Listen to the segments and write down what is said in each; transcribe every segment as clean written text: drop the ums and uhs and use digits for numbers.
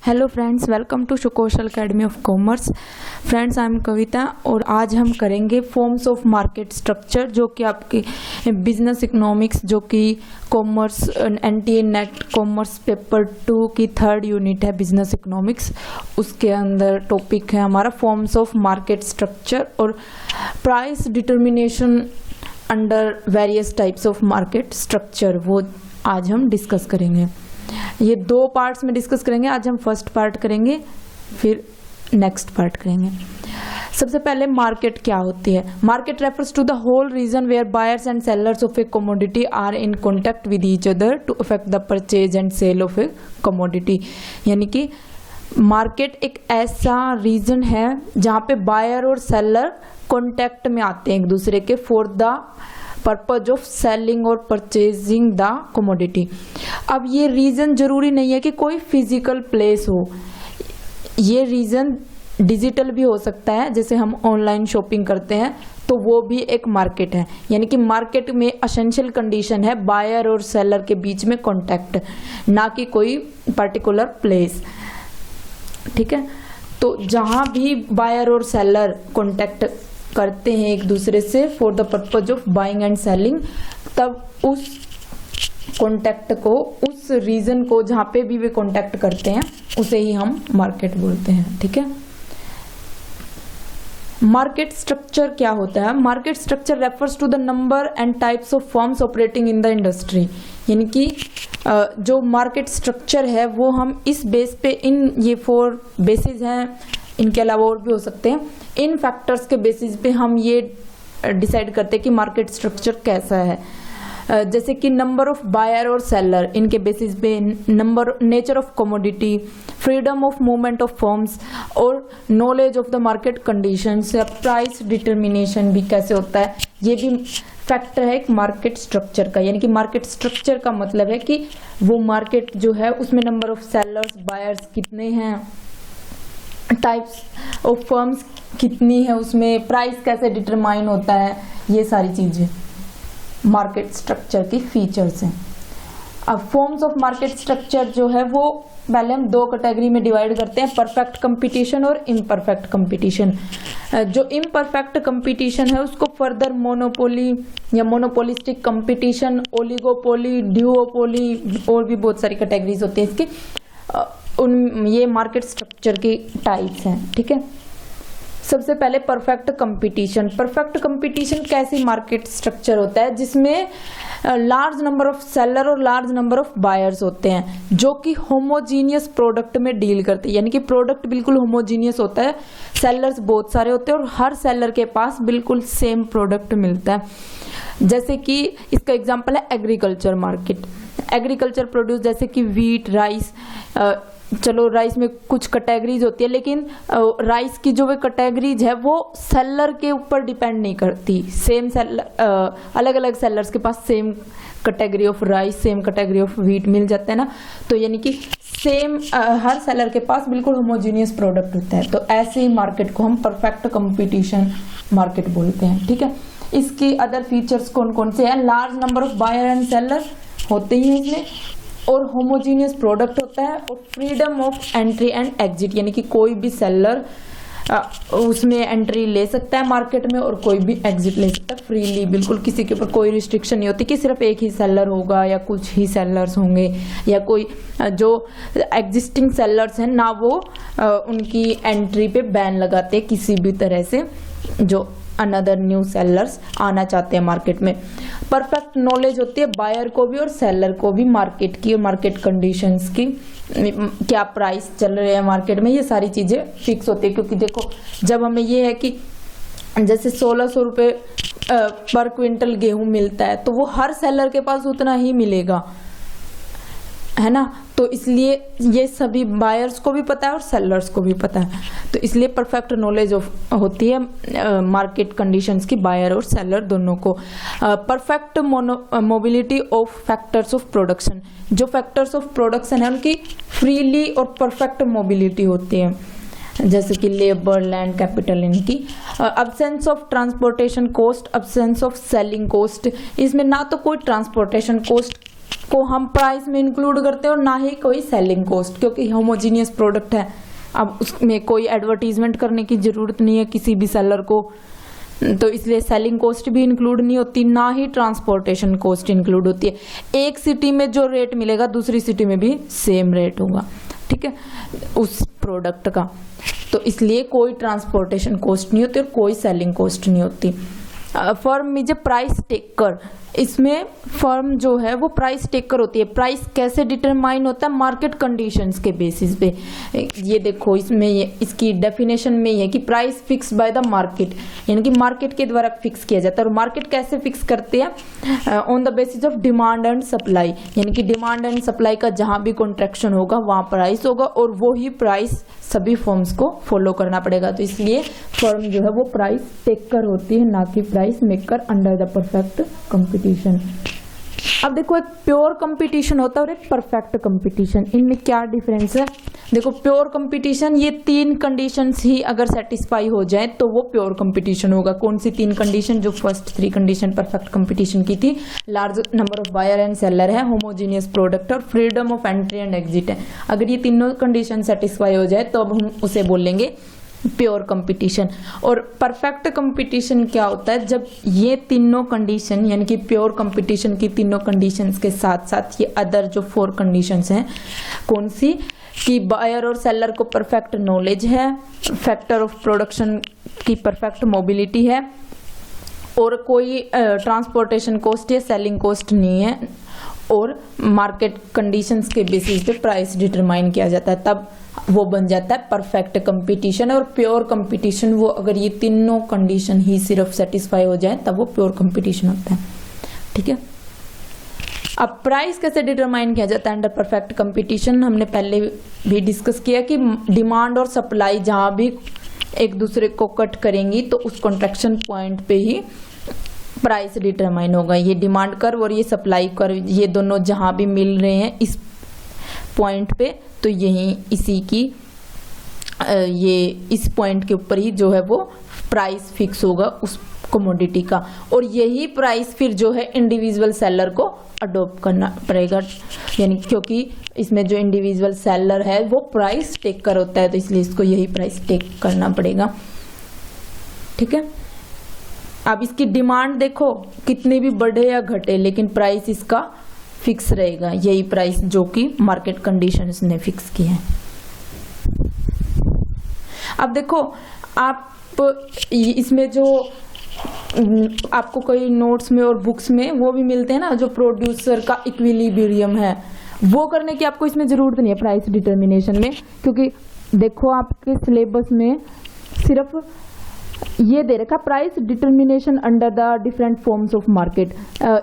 Hello friends, welcome to Sukaushal academy of commerce. Friends, I am Kavita और आज हम करेंगे फॉर्म्स ऑफ मार्केट स्ट्रक्चर, जो कि आपकी बिजनेस इकोनॉमिक्स, जो कि commerce NTA net commerce paper 2 की 3rd यूनिट है बिजनेस इकोनॉमिक्स। उसके अंदर टॉपिक है हमारा फॉर्म्स ऑफ मार्केट स्ट्रक्चर और price determination under various types of market structure. वो आज हम डिस्कस करेंगे। ये 2 पार्ट्स में डिस्कस करेंगे। आज हम फर्स्ट पार्ट करेंगे, फिर नेक्स्ट पार्ट करेंगे। सबसे पहले मार्केट क्या होती है। Market refers to the whole region where buyers and sellers of a commodity are in contact with each other to affect the purchase and sale of a commodity. यानी कि market एक ऐसा रीजन है जहाँ पे बायर और seller contact में आते हैं एक दूसरे के for the purpose of selling और परचेजिंग द कमोडिटी। अब ये रीजन जरूरी नहीं है कि कोई फिजिकल प्लेस हो, ये रीजन डिजिटल भी हो सकता है। जैसे हम ऑनलाइन शॉपिंग करते हैं तो वो भी एक मार्केट है। यानी कि मार्केट में एसेंशियल कंडीशन है बायर और सेलर के बीच में कॉन्टैक्ट, ना कि कोई पर्टिकुलर प्लेस। ठीक है, तो जहां भी बायर और सेलर कॉन्टैक्ट करते हैं एक दूसरे से for the purpose of buying and selling, तब उस कॉन्टैक्ट को, उस रीजन को जहां पे भी वे कॉन्टैक्ट करते हैं उसे ही हम मार्केट बोलते हैं। ठीक है, मार्केट स्ट्रक्चर क्या होता है। Market structure refers to the number and types of firms operating in the industry. यानी कि जो मार्केट स्ट्रक्चर है वो हम इस बेस पे, इन ये 4 बेसिस हैं, इनके अलावा और भी हो सकते हैं। इन फैक्टर्स के बेसिस पे हम ये डिसाइड करते हैं कि मार्केट स्ट्रक्चर कैसा है। जैसे कि नंबर ऑफ बायर और सेलर, इनके बेसिस पे number, nature of commodity, freedom of movement of firms और knowledge of the market conditions या प्राइस डिटर्मिनेशन भी कैसे होता है। ये भी फैक्टर है एक मार्केट स्ट्रक्चर का। यानी कि मार्केट स्ट्रक्चर का मतलब है कि वो मार्केट जो है उसमें नंबर ऑफ सेलर्स, बायर्स कितने हैं, टाइप्स ऑफ फर्म्स कितनी है, उसमें प्राइस कैसे डिटरमाइन होता है, ये सारी चीजें मार्केट स्ट्रक्चर की फीचर्स हैं। अब फॉर्म्स ऑफ मार्केट स्ट्रक्चर जो है वो पहले हम 2 कैटेगरी में डिवाइड करते हैं, परफेक्ट कंपटीशन और इम्परफेक्ट कंपटीशन। जो इम्परफेक्ट कंपटीशन है उसको फर्दर मोनोपोली या मोनोपोलिस्टिक कंपटीशन, ओलिगोपोली, ड्यूओपोली और भी बहुत सारी कैटेगरीज होती है इसकी। ये मार्केट स्ट्रक्चर की टाइप्स हैं। ठीक है, सबसे पहले परफेक्ट कंपटीशन। परफेक्ट कंपटीशन कैसी मार्केट स्ट्रक्चर होता है जिसमें लार्ज नंबर ऑफ सेलर और लार्ज नंबर ऑफ बायर्स होते हैं जो कि होमोजीनियस प्रोडक्ट में डील करते हैं। यानी कि प्रोडक्ट बिल्कुल होमोजीनियस होता है, सेलर्स बहुत सारे होते हैं और हर सेलर के पास बिल्कुल सेम प्रोडक्ट मिलता है। जैसे कि इसका एग्जांपल है एग्रीकल्चर मार्केट। एग्रीकल्चर प्रोड्यूस जैसे कि वीट, राइस। चलो राइस में कुछ कैटेगरीज होती है, लेकिन राइस की जो वे कैटेगरीज है वो सेलर के ऊपर डिपेंड नहीं करती। सेम सेलर, अलग अलग सेलर्स के पास same category of rice, same category of wheat मिल जाता है ना। तो यानी कि सेम हर सेलर के पास बिल्कुल होमोजीनियस प्रोडक्ट होता है। तो ऐसे ही मार्केट को हम परफेक्ट कंपटीशन मार्केट बोलते हैं। ठीक है, इसकी अदर फीचर्स कौन कौन से हैं। Large number of buyer and seller होते ही हैं इसमें, और होमोजीनियस प्रोडक्ट होता है, और freedom of entry and exit. यानी कि कोई भी सेलर उसमें एंट्री ले सकता है मार्केट में और कोई भी एग्जिट ले सकता है फ्रीली, बिल्कुल किसी के ऊपर कोई रिस्ट्रिक्शन नहीं होती कि सिर्फ एक ही सेलर होगा या कुछ ही सेलर्स होंगे, या कोई जो एग्जिस्टिंग सेलर्स हैं ना वो उनकी एंट्री पे बैन लगाते हैं किसी भी तरह से जो अनदर न्यू सेलर्स आना चाहते हैं मार्केट में। परफेक्ट नॉलेज होती है बायर को भी और सेलर को भी मार्केट की और मार्केट कंडीशंस की, क्या प्राइस चल रहे हैं मार्केट में, ये सारी चीजें फिक्स होती है। क्योंकि देखो, जब हमें ये है कि जैसे 1600 रुपये पर क्विंटल गेहूं मिलता है तो वो हर सेलर के पास उतना ही मिलेगा, है ना। तो इसलिए ये सभी बायर्स को भी पता है और सेलर्स को भी पता है। तो इसलिए परफेक्ट नॉलेज होती है मार्केट कंडीशंस की बायर और सेलर दोनों को। Perfect mobility of factors of production. जो फैक्टर्स ऑफ प्रोडक्शन है उनकी फ्रीली और परफेक्ट मोबिलिटी होती है, जैसे कि लेबर, लैंड, कैपिटल, इनकी। Absence of transportation cost, absence of selling cost. इसमें ना तो कोई ट्रांसपोर्टेशन कॉस्ट को हम प्राइस में इंक्लूड करते हैं और ना ही कोई सेलिंग कॉस्ट, क्योंकि होमोजीनियस प्रोडक्ट है। अब उसमें कोई एडवर्टीजमेंट करने की जरूरत नहीं है किसी भी सेलर को, तो इसलिए सेलिंग कॉस्ट भी इंक्लूड नहीं होती, ना ही ट्रांसपोर्टेशन कॉस्ट इंक्लूड होती है। एक सिटी में जो रेट मिलेगा दूसरी सिटी में भी सेम रेट होगा, ठीक है, उस प्रोडक्ट का। तो इसलिए कोई ट्रांसपोर्टेशन कॉस्ट नहीं होती और कोई सेलिंग कॉस्ट नहीं होती। Firm is a price taker, इसमें फर्म जो है वो प्राइस टेकर होती है। प्राइस कैसे डिटरमाइन होता है? मार्केट कंडीशंस के बेसिस पे। ये देखो इसमें इसकी डेफिनेशन में ये है कि price fix by the market, यानी कि मार्केट के द्वारा फिक्स किया जाता है। और मार्केट कैसे फिक्स करते हैं? On the basis of demand and supply, यानी कि डिमांड एंड सप्लाई का जहां भी कॉन्ट्रैक्शन होगा वहां प्राइस होगा और वो ही प्राइस सभी फर्म्स को फॉलो करना पड़ेगा। तो इसलिए फर्म जो है वो प्राइस टेकर होती है, ना कि price maker under the perfect competition. अब देखो एक प्योर कंपटीशन होता है और एक परफेक्ट कंपटीशन, इनमें क्या डिफरेंस है? देखो प्योर कंपटीशन, ये 3 कंडीशंस ही अगर सेटिस्फाई हो जाए तो वो प्योर कंपटीशन होगा। कौन सी 3 कंडीशन? जो फर्स्ट 3 कंडीशन परफेक्ट कंपटीशन की थी, large number of buyer and seller है, होमोजीनियस प्रोडक्ट और freedom of entry and exit है। अगर ये तीनों कंडीशन सेटिस्फाई हो जाए तो अब हम उसे बोलेंगे प्योर कंपटीशन। और परफेक्ट कंपटीशन क्या होता है? जब ये तीनों कंडीशन, यानी कि प्योर कंपटीशन की तीनों कंडीशंस के साथ साथ ये अदर जो 4 कंडीशंस हैं, कौन सी? कि बायर और सेलर को परफेक्ट नॉलेज है, फैक्टर ऑफ प्रोडक्शन की परफेक्ट मोबिलिटी है, और कोई ट्रांसपोर्टेशन कॉस्ट या सेलिंग कॉस्ट नहीं है, और मार्केट कंडीशंस के बेसिस पे प्राइस डिटरमाइन किया जाता है, तब वो बन जाता है परफेक्ट कंपटीशन। और प्योर कंपटीशन वो अगर ये तीनों कंडीशन ही सिर्फ सेटिस्फाई हो जाए तब वो प्योर कंपटीशन होता है, ठीक है। अब प्राइस कैसे डिटरमाइन किया जाता है अंडर परफेक्ट कंपटीशन? हमने पहले भी डिस्कस किया कि डिमांड और सप्लाई जहां भी एक दूसरे को कट करेंगी तो उस कॉन्ट्रैक्शन पॉइंट पे ही प्राइस डिटरमाइन होगा। ये डिमांड कर्व और ये सप्लाई कर्व, ये दोनों जहां भी मिल रहे हैं इस पॉइंट पे, तो यही इसी की ये इस पॉइंट के ऊपर ही जो है वो प्राइस फिक्स होगा उस कमोडिटी का। और यही प्राइस फिर जो है इंडिविजुअल सेलर को अडॉप्ट करना पड़ेगा, यानी क्योंकि इसमें जो इंडिविजुअल सेलर है वो प्राइस टेकर होता है, तो इसलिए इसको यही प्राइस टेक करना पड़ेगा, ठीक है। अब इसकी डिमांड देखो कितनी भी बढ़े या घटे, लेकिन प्राइस इसका फिक्स रहेगा, यही प्राइस जो कि मार्केट कंडीशंस ने फिक्स की है। अब देखो आप इसमें जो आपको कई नोट्स में और बुक्स में वो भी मिलते हैं ना, जो प्रोड्यूसर का इक्विलिब्रियम है, वो करने की आपको इसमें जरूरत नहीं है प्राइस डिटर्मिनेशन में, क्योंकि देखो आपके सिलेबस में सिर्फ ये दे रखा price determination under the different forms of market.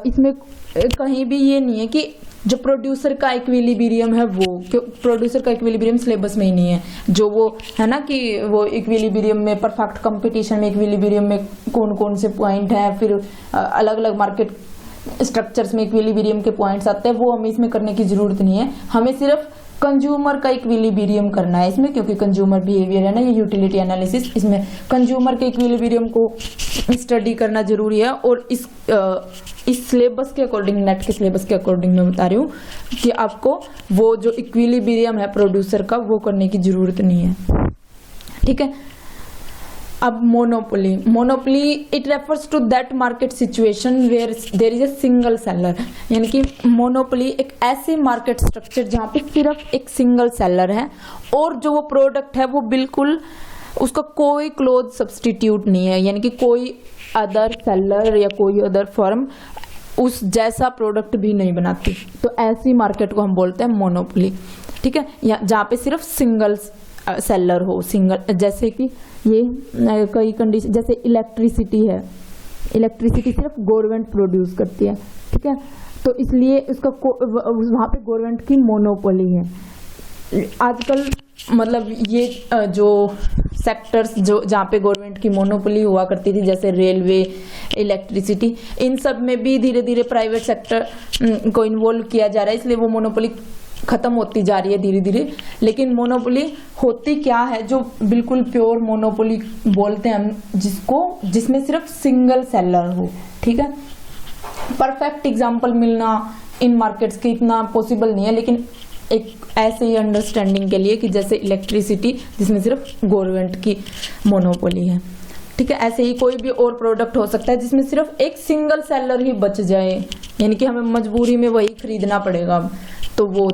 इसमें कहीं भी ये नहीं है कि जो प्रोड्यूसर का इक्विलिब्रियम है वो, प्रोड्यूसर का इक्विलिब्रियम सिलेबस में ही नहीं है, जो वो है ना कि वो इक्विलिब्रियम में परफेक्ट कंपटीशन में इक्विलिब्रियम में कौन कौन से पॉइंट हैं, फिर अलग अलग मार्केट स्ट्रक्चर्स में इक्विलिब्रियम के पॉइंट्स आते हैं, वो हमें इसमें करने की जरूरत नहीं है। हमें सिर्फ कंज्यूमर का इक्विलिब्रियम करना है इसमें, क्योंकि कंज्यूमर बिहेवियर है ना, ये यूटिलिटी एनालिसिस, इसमें कंज्यूमर के इक्विलिब्रियम को स्टडी करना जरूरी है। और इस सिलेबस के अकॉर्डिंग, नेट के सिलेबस के अकॉर्डिंग मैं बता रही हूँ कि आपको वो जो इक्विलिब्रियम है प्रोड्यूसर का वो करने की जरूरत नहीं है, ठीक है। अब monopoly it refers to that market situation where there is a single seller, यानी कि मोनोपोली एक ऐसे मार्केट स्ट्रक्चर जहाँ पे सिर्फ एक सिंगल सेलर है और जो वो प्रोडक्ट है वो बिल्कुल उसका कोई क्लोज सब्सटीट्यूट नहीं है, यानी कि कोई अदर सेलर या कोई अदर फर्म उस जैसा प्रोडक्ट भी नहीं बनाती, तो ऐसी मार्केट को हम बोलते हैं मोनोपोली, ठीक है। जहाँ पे सिर्फ सिंगल सेलर हो, सिंगल, जैसे कि ये कई कंडीशन, जैसे इलेक्ट्रिसिटी है, इलेक्ट्रिसिटी सिर्फ गवर्नमेंट प्रोड्यूस करती है, ठीक है, तो इसलिए उसका वहाँ पे गवर्नमेंट की मोनोपोली है। आजकल मतलब ये जो सेक्टर्स जो जहाँ पे गवर्नमेंट की मोनोपोली हुआ करती थी, जैसे रेलवे, इलेक्ट्रिसिटी, इन सब में भी धीरे धीरे प्राइवेट सेक्टर को इन्वॉल्व किया जा रहा है, इसलिए वो मोनोपोली खत्म होती जा रही है धीरे धीरे। लेकिन मोनोपोली होती क्या है, जो बिल्कुल प्योर मोनोपोली बोलते हैं हम जिसको, जिसमें सिर्फ सिंगल सेलर हो, ठीक है। परफेक्ट एग्जांपल मिलना इन मार्केट्स के इतना पॉसिबल नहीं है, लेकिन एक ऐसे ही अंडरस्टैंडिंग के लिए कि जैसे इलेक्ट्रिसिटी जिसमें सिर्फ गवर्नमेंट की मोनोपोली है, ठीक है, ऐसे ही कोई भी और प्रोडक्ट हो सकता है जिसमें सिर्फ एक सिंगल सेलर ही बच जाए, यानी कि हमें मजबूरी में वही खरीदना पड़ेगा, तो वो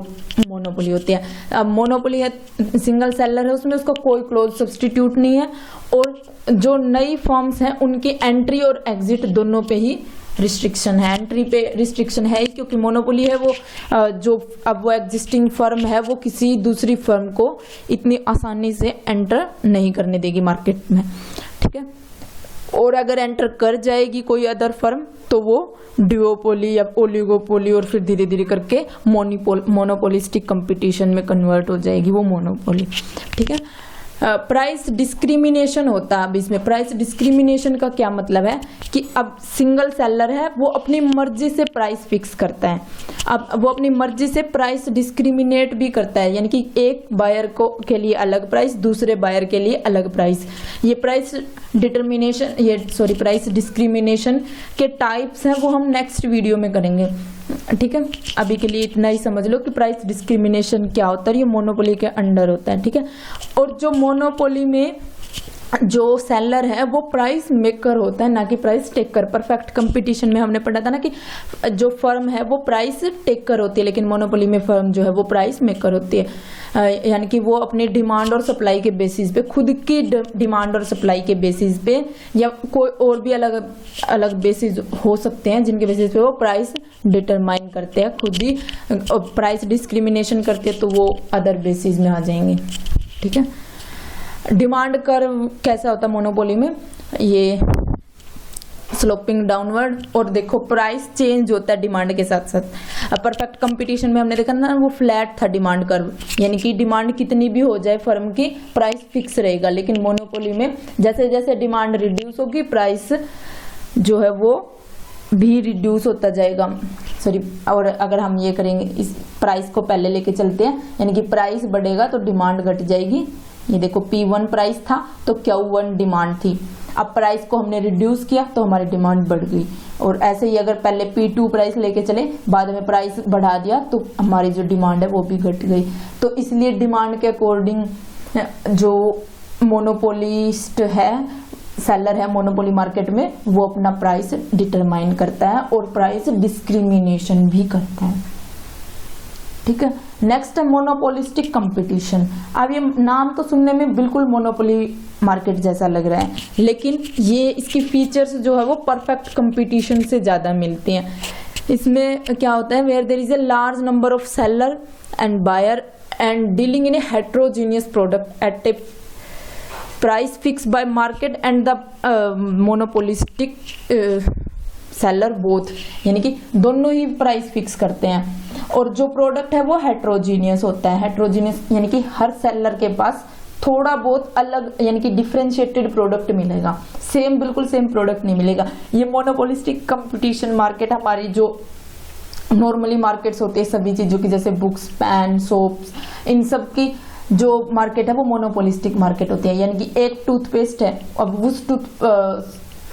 मोनोपोली होती है। अब मोनोपोली है, सिंगल सेलर है, उसमें उसका कोई क्लोज सब्स्टिट्यूट नहीं है, और जो नई फर्म्स हैं उनकी एंट्री और एग्जिट दोनों पे ही रिस्ट्रिक्शन है। एंट्री पे रिस्ट्रिक्शन है क्योंकि मोनोपोली है वो जो अब वो एग्जिस्टिंग फर्म है वो किसी दूसरी फर्म को इतनी आसानी से एंटर नहीं करने देगी मार्केट में, ठीक है। और अगर एंटर कर जाएगी कोई अदर फर्म तो वो ड्यूओपोली या ओलिगोपोली और फिर धीरे धीरे करके मोनोपोलिस्टिक कंपटीशन में कन्वर्ट हो जाएगी वो मोनोपोली, ठीक है। प्राइस डिस्क्रिमिनेशन होता है। अब इसमें प्राइस डिस्क्रिमिनेशन का क्या मतलब है कि अब सिंगल सेलर है वो अपनी मर्जी से प्राइस फिक्स करता है, अब वो अपनी मर्जी से प्राइस डिस्क्रिमिनेट भी करता है, यानी कि एक बायर को के लिए अलग प्राइस, दूसरे बायर के लिए अलग प्राइस। ये प्राइस प्राइस डिस्क्रिमिनेशन के टाइप्स हैं वो हम नेक्स्ट वीडियो में करेंगे, ठीक है। अभी के लिए इतना ही समझ लो कि प्राइस डिस्क्रिमिनेशन क्या होता है, ये मोनोपोली के अंडर होता है, ठीक है। और जो मोनोपोली में जो सेलर है वो प्राइस मेकर होता है, ना कि प्राइस टेकर। परफेक्ट कंपटीशन में हमने पढ़ा था ना कि जो फर्म है वो प्राइस टेकर होती है, लेकिन मोनोपोली में फर्म जो है वो प्राइस मेकर होती है, यानी कि वो अपनी डिमांड और सप्लाई के बेसिस पे, खुद की डिमांड और सप्लाई के बेसिस पे या कोई और भी अलग अलग बेसिस हो सकते हैं जिनके बेसिस पे वो प्राइस डिटरमाइन करते हैं खुद ही। प्राइस डिस्क्रिमिनेशन करते हैं तो वो अदर बेसिस में आ जाएंगे, ठीक है। डिमांड कर्व कैसा होता है मोनोपोली में, ये स्लोपिंग डाउनवर्ड, और देखो प्राइस चेंज होता है डिमांड के साथ साथ। परफेक्ट कंपटीशन में हमने देखा ना वो फ्लैट था डिमांड कर्व, यानी कि डिमांड कितनी भी हो जाए फर्म की प्राइस फिक्स रहेगा, लेकिन मोनोपोली में जैसे जैसे डिमांड रिड्यूस होगी प्राइस जो है वो भी रिड्यूस होता जाएगा। और अगर हम ये करेंगे इस प्राइस को पहले लेके चलते हैं, यानी कि प्राइस बढ़ेगा तो डिमांड घट जाएगी। ये देखो P1 प्राइस था तो Q1 डिमांड थी, अब प्राइस को हमने रिड्यूस किया तो हमारी डिमांड बढ़ गई। और ऐसे ही अगर पहले P2 प्राइस लेके चले बाद में प्राइस बढ़ा दिया तो हमारी जो डिमांड है वो भी घट गई। तो इसलिए डिमांड के अकॉर्डिंग जो मोनोपोलिस्ट है, सेलर है मोनोपोली मार्केट में, वो अपना प्राइस डिटरमाइन करता है और प्राइस डिस्क्रिमिनेशन भी करता है, ठीक है। नेक्स्ट है मोनोपोलिस्टिक कंपटीशन। अब ये नाम तो सुनने में बिल्कुल मोनोपोली मार्केट जैसा लग रहा है, लेकिन ये इसकी फीचर्स जो है वो परफेक्ट कंपटीशन से ज्यादा मिलती हैं। इसमें क्या होता है, where there is a large number of seller and buyer and dealing in a heterogeneous product at a price fix by market and the monopolistic seller both, यानी कि दोनों ही प्राइस फिक्स करते हैं। और जो प्रोडक्ट है वो हेट्रोजीनियस होता है। हेट्रोजीनियस यानी कि हर सेलर के पास थोड़ा बहुत अलग यानी कि डिफरेंशिएटेड प्रोडक्ट मिलेगा, सेम बिल्कुल सेम प्रोडक्ट नहीं मिलेगा। ये मोनोपोलिस्टिक कंपटीशन मार्केट हमारी जो नॉर्मली मार्केट्स होती है सभी चीजों की, जैसे बुक्स, पेन, सोप्स, इन सब की जो मार्केट है वो मोनोपोलिस्टिक मार्केट होती है। यानी कि एक टूथपेस्ट है, अब उस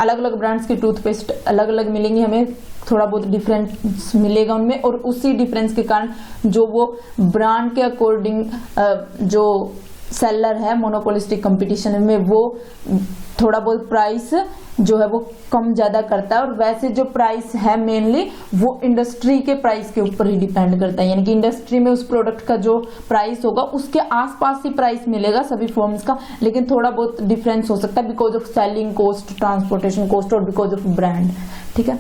अलग अलग ब्रांड्स की टूथपेस्ट अलग अलग मिलेंगी, हमें थोड़ा बहुत डिफरेंस मिलेगा उनमें, और उसी डिफरेंस के कारण जो वो ब्रांड के अकॉर्डिंग जो सेलर है मोनोपोलिस्टिक कंपटीशन में वो थोड़ा बहुत प्राइस जो है वो कम ज्यादा करता है। और वैसे जो प्राइस है मेनली वो इंडस्ट्री के प्राइस के ऊपर ही डिपेंड करता है, यानी कि इंडस्ट्री में उस प्रोडक्ट का जो प्राइस होगा उसके आसपास ही प्राइस मिलेगा सभी फर्म्स का, लेकिन थोड़ा बहुत डिफरेंस हो सकता है because of selling cost, transportation cost और बिकॉज ऑफ ब्रांड, ठीक है।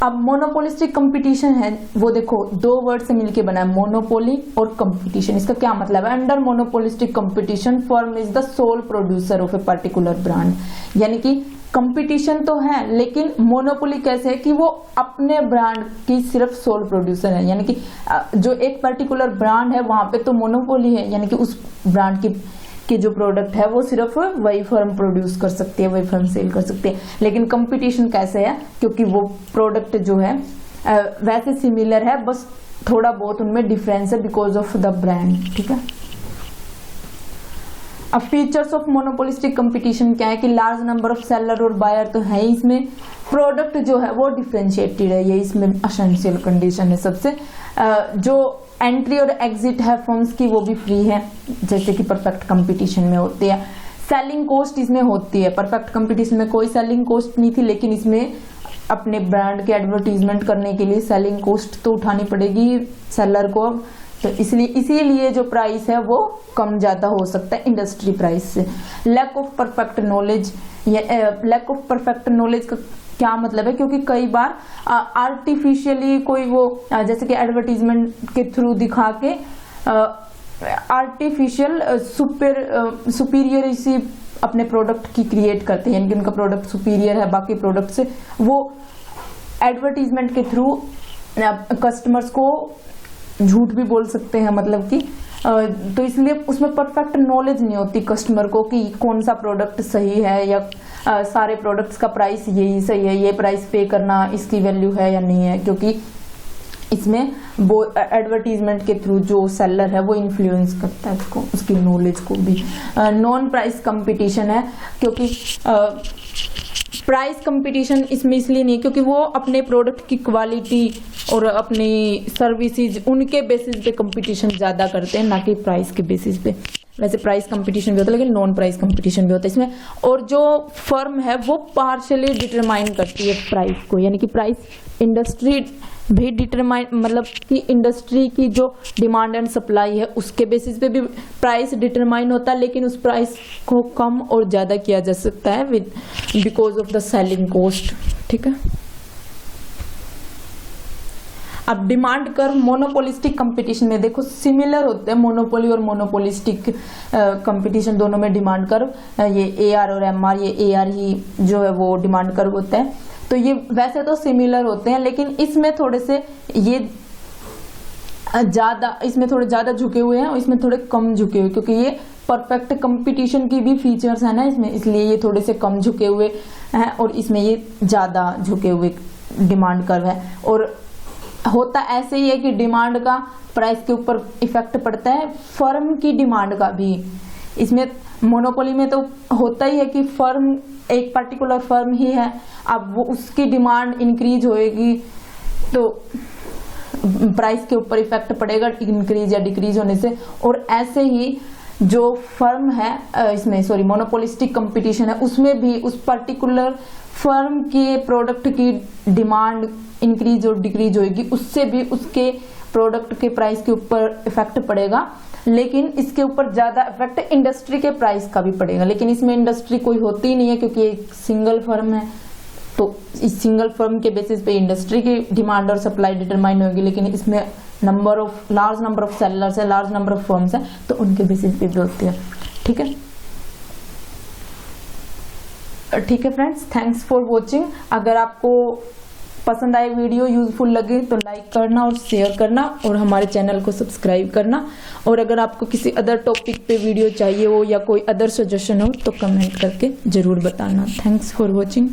अब मोनोपोलिस्टिक कंपटीशन है वो देखो दो वर्ड से मिलके बना है, मोनोपोली और कंपटीशन। इसका क्या मतलब है, under monopolistic competition firm is the sole producer of a particular brand. यानी कि कंपटीशन तो है लेकिन मोनोपोली कैसे है कि वो अपने ब्रांड की सिर्फ सोल प्रोड्यूसर है, यानी कि जो एक पर्टिकुलर ब्रांड है वहां पे तो मोनोपोली है, यानी कि उस ब्रांड की जो प्रोडक्ट है वो सिर्फ वही फर्म प्रोड्यूस कर सकती है, वही फर्म सेल कर सकती है। लेकिन कंपटीशन कैसे है, क्योंकि वो प्रोडक्ट जो है वैसे सिमिलर है, बस थोड़ा बहुत उनमें डिफरेंस है बिकॉज ऑफ द ब्रांड, ठीक है। अब फीचर्स ऑफ मोनोपोलिस्टिक कंपटीशन क्या है कि लार्ज नंबर ऑफ सेलर और बायर तो है ही इसमें, प्रोडक्ट जो है वो डिफरेंशिएटेड है, ये इसमें एसेंशियल कंडीशन है सबसे। जो एंट्री और एग्जिट है फर्म्स की वो भी फ्री है, जैसे कि परफेक्ट कंपटीशन में होती है। सेलिंग कॉस्ट इसमें होती है, परफेक्ट कंपटीशन में कोई सेलिंग कॉस्ट नहीं थी, लेकिन इसमें अपने ब्रांड के एडवर्टीजमेंट करने के लिए सेलिंग कॉस्ट तो उठानी पड़ेगी सेलर को, तो इसीलिए जो प्राइस है वो कम ज्यादा हो सकता है इंडस्ट्री प्राइस से। Lack of perfect knowledge, lack of perfect knowledge का क्या मतलब है, क्योंकि कई बार आर्टिफिशियली कोई वो जैसे कि एडवर्टीजमेंट के थ्रू दिखा के आर्टिफिशियल सुपीरियर इसी अपने प्रोडक्ट की क्रिएट करते हैं, यानी कि उनका प्रोडक्ट सुपीरियर है बाकी प्रोडक्ट से, वो एडवर्टीजमेंट के थ्रू कस्टमर्स को झूठ भी बोल सकते हैं, मतलब कि तो इसलिए उसमें परफेक्ट नॉलेज नहीं होती कस्टमर को कि कौन सा प्रोडक्ट सही है या सारे प्रोडक्ट्स का प्राइस यही सही है, ये प्राइस पे करना इसकी वैल्यू है या नहीं है, क्योंकि इसमें वो एडवर्टीजमेंट के थ्रू जो सेलर है वो इन्फ्लुएंस करता है उसको, उसकी नॉलेज को भी। नॉन प्राइस कंपटीशन है, क्योंकि प्राइस कंपटीशन इसमें इसलिए नहीं क्योंकि वो अपने प्रोडक्ट की क्वालिटी और अपनी सर्विसेज उनके बेसिस पे कंपटीशन ज़्यादा करते हैं, ना कि प्राइस के बेसिस पे। वैसे प्राइस कंपटीशन भी होता है लेकिन नॉन प्राइस कंपटीशन भी होता है इसमें। और जो फर्म है वो पार्शियली डिटरमाइन करती है प्राइस को, यानी कि प्राइस इंडस्ट्री भी डिटरमाइन, मतलब कि इंडस्ट्री की जो डिमांड एंड सप्लाई है उसके बेसिस पे भी प्राइस डिटरमाइन होता है, लेकिन उस प्राइस को कम और ज़्यादा किया जा सकता है with because of the selling cost. ठीक है, अब डिमांड कर्व मोनोपोलिस्टिक कंपटीशन में देखो सिमिलर होते हैं, मोनोपोली और मोनोपोलिस्टिक कंपटीशन दोनों में डिमांड कर्व, ये AR और MR, ये AR ही जो है वो डिमांड कर्व होता है, तो ये वैसे तो सिमिलर होते हैं, लेकिन इसमें थोड़े से ये ज्यादा, इसमें थोड़े ज्यादा झुके हुए हैं और इसमें थोड़े कम झुके हुए, क्योंकि ये परफेक्ट कंपटीशन की भी फीचर्स है ना इसमें, इसलिए ये थोड़े से कम झुके हुए हैं और इसमें ये ज्यादा झुके हुए डिमांड कर्व है। और होता ऐसे ही है कि डिमांड का प्राइस के ऊपर इफेक्ट पड़ता है, फर्म की डिमांड का भी। इसमें मोनोपोली में तो होता ही है कि फर्म एक पर्टिकुलर फर्म ही है, अब वो उसकी डिमांड इंक्रीज होएगी तो प्राइस के ऊपर इफेक्ट पड़ेगा इंक्रीज या डिक्रीज होने से। और ऐसे ही जो फर्म है इसमें मोनोपोलिस्टिक कंपटीशन है उसमें भी उस पर्टिकुलर फर्म के प्रोडक्ट की डिमांड इंक्रीज और डिक्रीज होगी, उससे भी उसके प्रोडक्ट के प्राइस के ऊपर इफेक्ट पड़ेगा, लेकिन इसके ऊपर ज्यादा इफेक्ट इंडस्ट्री के प्राइस का भी पड़ेगा। लेकिन इसमें इंडस्ट्री कोई होती ही नहीं है क्योंकि एक सिंगल फर्म है, तो इस सिंगल फर्म के बेसिस पे इंडस्ट्री की डिमांड और सप्लाई डिटरमाइन होगी, लेकिन इसमें लार्ज नंबर ऑफ सेलर्स है, लार्ज नंबर ऑफ फर्म्स है, तो उनके बेसिस पे भी होती है। ठीक है, ठीक है फ्रेंड्स, थैंक्स फॉर वॉचिंग। अगर आपको पसंद आए वीडियो, यूजफुल लगे तो लाइक करना और शेयर करना और हमारे चैनल को सब्सक्राइब करना। और अगर आपको किसी अदर टॉपिक पे वीडियो चाहिए हो या कोई अदर सजेशन हो तो कमेंट करके जरूर बताना। Thanks for watching.